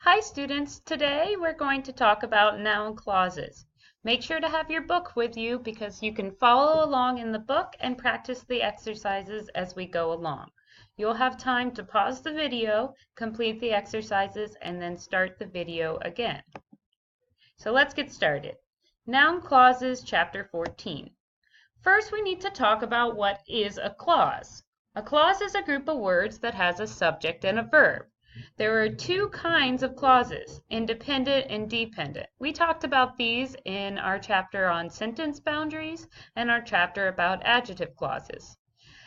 Hi students, today we're going to talk about noun clauses. Make sure to have your book with you because you can follow along in the book and practice the exercises as we go along. You'll have time to pause the video, complete the exercises, and then start the video again. So let's get started. Noun Clauses Chapter 14. First we need to talk about what is a clause. A clause is a group of words that has a subject and a verb. There are two kinds of clauses, independent and dependent. We talked about these in our chapter on sentence boundaries and our chapter about adjective clauses.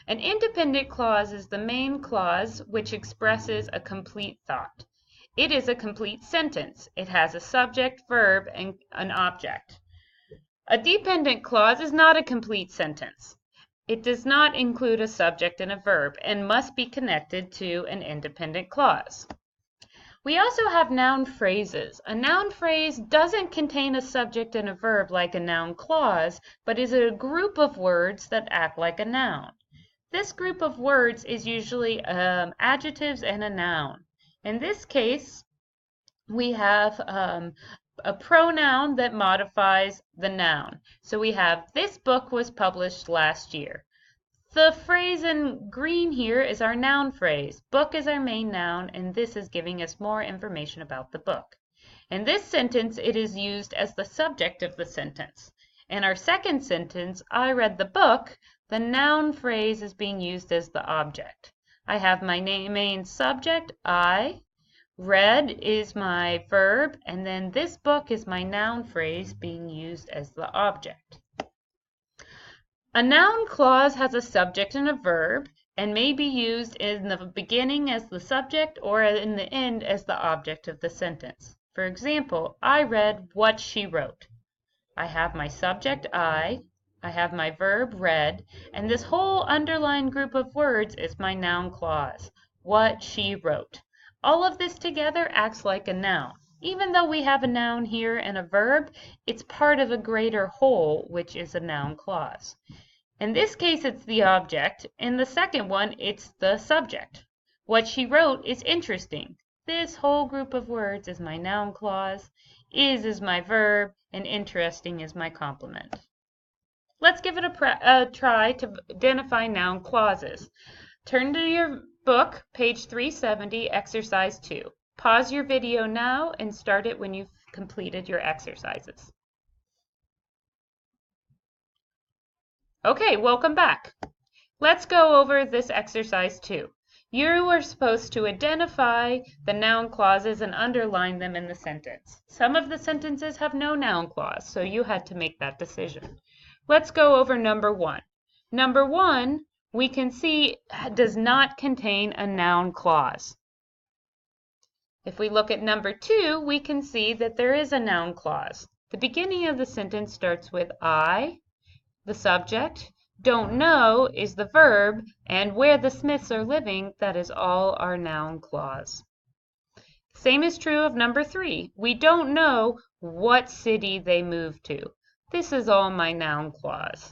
An independent clause is the main clause which expresses a complete thought. It is a complete sentence. It has a subject, verb, and an object. A dependent clause is not a complete sentence. It does not include a subject and a verb and must be connected to an independent clause. We also have noun phrases. A noun phrase doesn't contain a subject and a verb like a noun clause, but is a group of words that act like a noun. This group of words is usually adjectives and a noun. In this case, we have a pronoun that modifies the noun. So we have, this book was published last year. The phrase in green here is our noun phrase. Book is our main noun, and this is giving us more information about the book. In this sentence, it is used as the subject of the sentence. In our second sentence, I read the book, the noun phrase is being used as the object. I have my main subject, I. Read is my verb, and then this book is my noun phrase being used as the object. A noun clause has a subject and a verb and may be used in the beginning as the subject or in the end as the object of the sentence. For example, I read what she wrote. I have my subject, I have my verb, read, and this whole underlined group of words is my noun clause, what she wrote. All of this together acts like a noun. Even though we have a noun here and a verb, it's part of a greater whole, which is a noun clause. In this case, it's the object. In the second one, it's the subject. What she wrote is interesting. This whole group of words is my noun clause, is my verb, and interesting is my complement. Let's give it a try to identify noun clauses. Turn to your book, page 370, exercise 2. Pause your video now and start it when you've completed your exercises. Okay, welcome back. Let's go over this exercise 2. You are supposed to identify the noun clauses and underline them in the sentence. Some of the sentences have no noun clause, so you had to make that decision. Let's go over number 1. Number 1, we can see, does not contain a noun clause. If we look at number 2, we can see that there is a noun clause. The beginning of the sentence starts with I, the subject, don't know is the verb, and where the Smiths are living, that is all our noun clause. Same is true of number 3. We don't know what city they moved to. This is all my noun clause.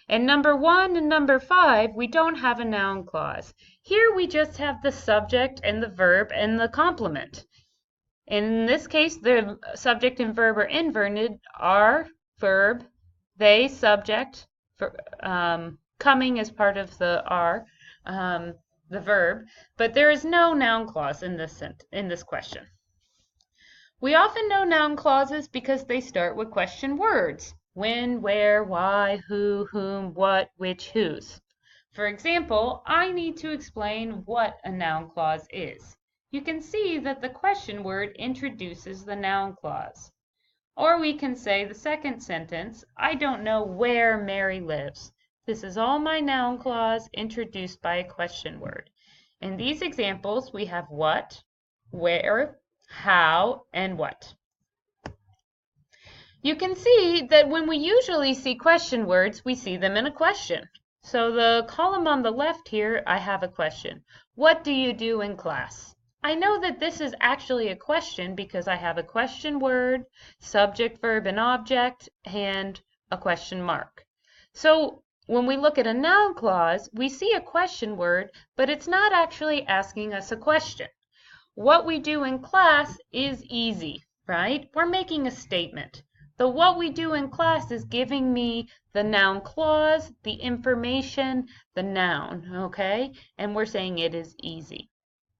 And number 1 and number 5, we don't have a noun clause. Here we just have the subject and the verb and the complement. In this case, the subject and verb are inverted. Are, verb, they, subject, coming as part of the are, the verb, but there is no noun clause in this question. We often know noun clauses because they start with question words. When, where, why, who, whom, what, which, whose. For example, I need to explain what a noun clause is. You can see that the question word introduces the noun clause. Or we can say the second sentence, I don't know where Mary lives. This is all my noun clause introduced by a question word. In these examples, we have what, where, how, and what. You can see that when we usually see question words, we see them in a question. So the column on the left here, I have a question. What do you do in class? I know that this is actually a question because I have a question word, subject, verb, and object, and a question mark. So when we look at a noun clause, we see a question word, but it's not actually asking us a question. What we do in class is easy, right? We're making a statement. The what we do in class is giving me the noun clause, the information, the noun, okay? And we're saying it is easy.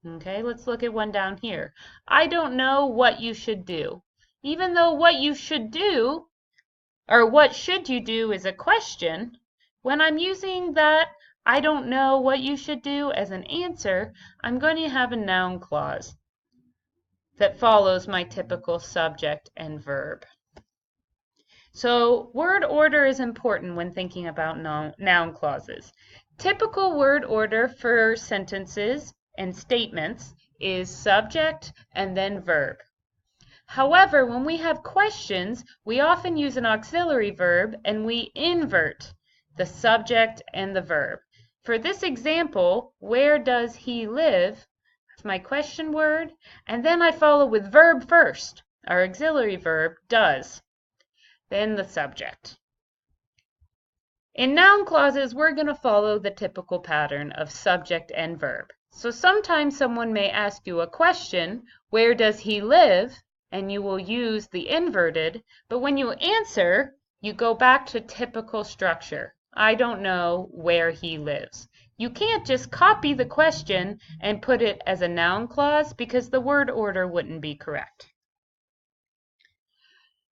Okay, let's look at one down here. I don't know what you should do. Even though what you should do, or what should you do is a question, when I'm using that I don't know what you should do as an answer, I'm going to have a noun clause that follows my typical subject and verb. So word order is important when thinking about noun clauses. Typical word order for sentences and statements is subject and then verb. However, when we have questions, we often use an auxiliary verb and we invert the subject and the verb. For this example, where does he live? That's my question word, and then I follow with verb first, our auxiliary verb, does, then the subject. In noun clauses, we're going to follow the typical pattern of subject and verb. So sometimes someone may ask you a question, where does he live? And you will use the inverted, but when you answer, you go back to typical structure. I don't know where he lives. You can't just copy the question and put it as a noun clause because the word order wouldn't be correct.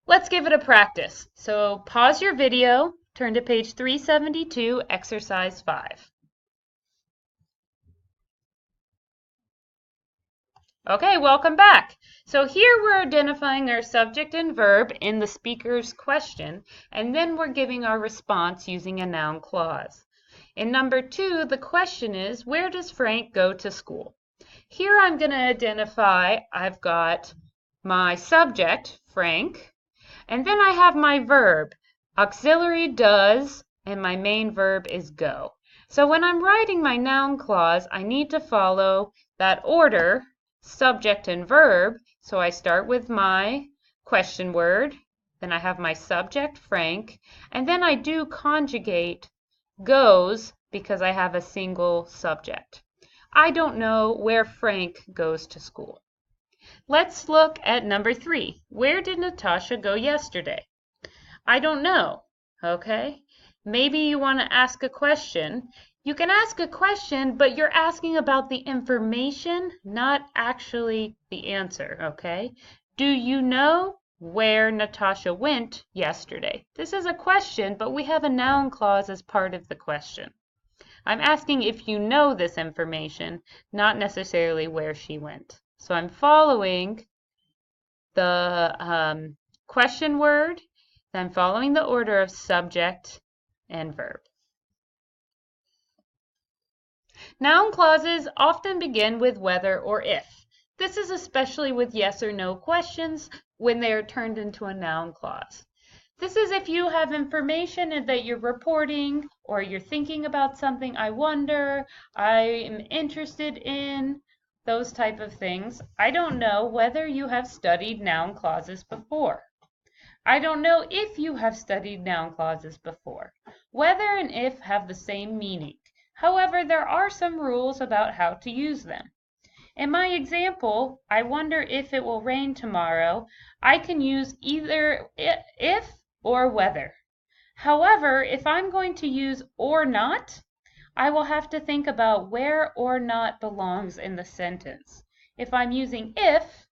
Let's give it a practice. So pause your video, turn to page 372, exercise 5. Okay, welcome back. So here we're identifying our subject and verb in the speaker's question, and then we're giving our response using a noun clause. In number 2, the question is, where does Frank go to school? Here I'm going to identify, I've got my subject, Frank, and then I have my verb, auxiliary does, and my main verb is go. So when I'm writing my noun clause, I need to follow that order, subject and verb. So I start with my question word, then I have my subject, Frank, and then I do conjugate goes because I have a single subject. I don't know where Frank goes to school. Let's look at number 3. Where did Natasha go yesterday? I don't know, okay? Maybe you want to ask a question. You can ask a question, but you're asking about the information, not actually the answer, okay? Do you know where Natasha went yesterday? This is a question, but we have a noun clause as part of the question. I'm asking if you know this information, not necessarily where she went. So I'm following the question word, then I'm following the order of subject and verb. Noun clauses often begin with whether or if. This is especially with yes or no questions when they are turned into a noun clause. This is if you have information that you're reporting or you're thinking about something, I wonder, I am interested in, those type of things. I don't know whether you have studied noun clauses before. I don't know if you have studied noun clauses before. Whether and if have the same meaning. However, there are some rules about how to use them. In my example, I wonder if it will rain tomorrow, I can use either if or whether. However, if I'm going to use or not, I will have to think about where or not belongs in the sentence. If I'm using if,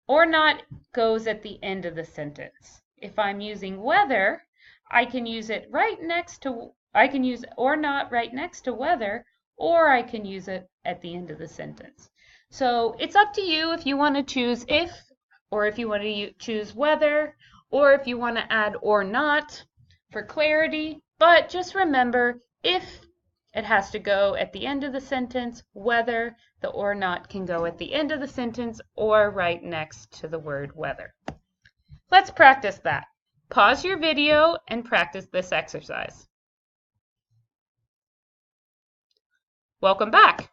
or not goes at the end of the sentence. If I'm using whether, I can use it right next to, I can use or not right next to whether, or I can use it at the end of the sentence. So it's up to you if you want to choose if, or if you want to choose whether, or if you want to add or not for clarity. But just remember, if it has to go at the end of the sentence, whether the or not can go at the end of the sentence or right next to the word whether. Let's practice that. Pause your video and practice this exercise. Welcome back.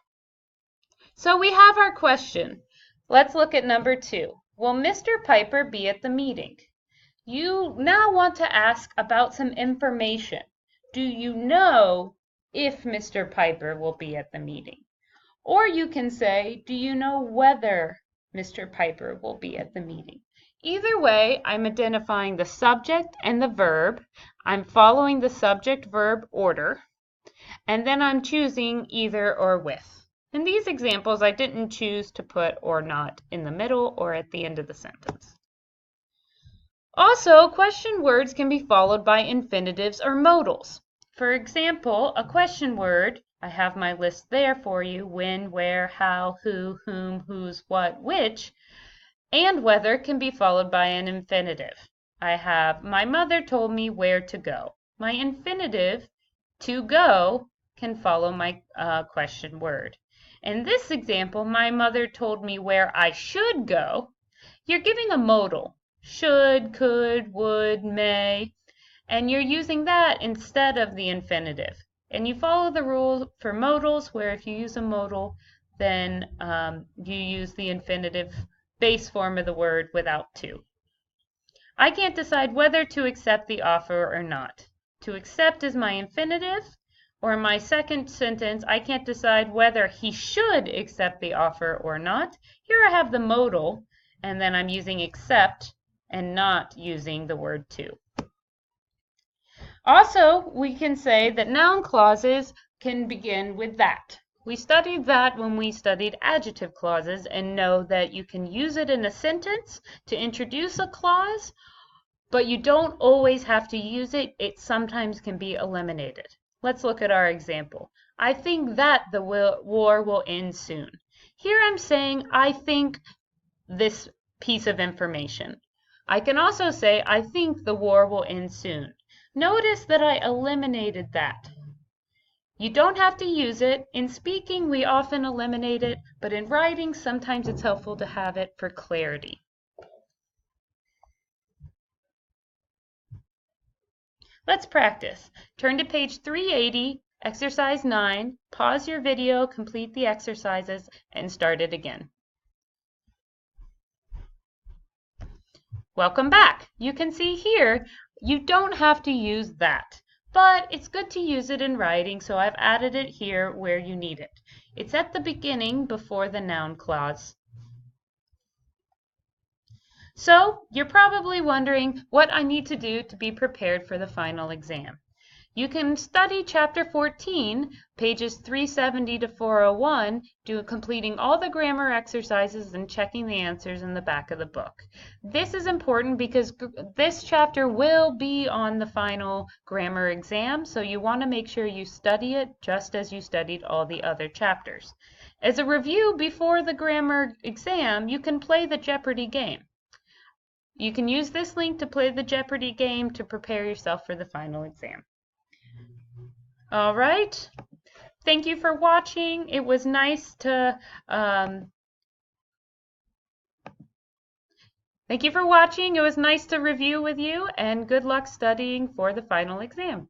So we have our question. Let's look at number 2. Will Mr. Piper be at the meeting? You now want to ask about some information. Do you know if Mr. Piper will be at the meeting? Or you can say, do you know whether Mr. Piper will be at the meeting? Either way, I'm identifying the subject and the verb. I'm following the subject-verb order, and then I'm choosing either or with. In these examples, I didn't choose to put or not in the middle or at the end of the sentence. Also, question words can be followed by infinitives or modals. For example, a question word, I have my list there for you, when, where, how, who, whom, whose, what, which, and whether can be followed by an infinitive. I have, my mother told me where to go. My infinitive, to go, can follow my question word. In this example, my mother told me where I should go. You're giving a modal, should, could, would, may, and you're using that instead of the infinitive. And you follow the rule for modals, where if you use a modal, then you use the infinitive base form of the word without to. I can't decide whether to accept the offer or not. To accept is my infinitive, or in my second sentence, I can't decide whether he should accept the offer or not. Here I have the modal, and then I'm using accept and not using the word to. Also, we can say that noun clauses can begin with that. We studied that when we studied adjective clauses and know that you can use it in a sentence to introduce a clause, but you don't always have to use it. It sometimes can be eliminated. Let's look at our example. I think that the war will end soon. Here I'm saying I think this piece of information. I can also say I think the war will end soon. Notice that I eliminated that. You don't have to use it. In speaking, we often eliminate it, but in writing, sometimes it's helpful to have it for clarity. Let's practice. Turn to page 380, exercise 9, pause your video, complete the exercises, and start it again. Welcome back. You can see here, you don't have to use that, but it's good to use it in writing, so I've added it here where you need it. It's at the beginning before the noun clause. So you're probably wondering what I need to do to be prepared for the final exam. You can study Chapter 14, pages 370 to 401, completing all the grammar exercises and checking the answers in the back of the book. This is important because this chapter will be on the final grammar exam, so you want to make sure you study it just as you studied all the other chapters. As a review before the grammar exam, you can play the Jeopardy game. You can use this link to play the Jeopardy game to prepare yourself for the final exam. All right. Thank you for watching. It was nice to review with you, and good luck studying for the final exam.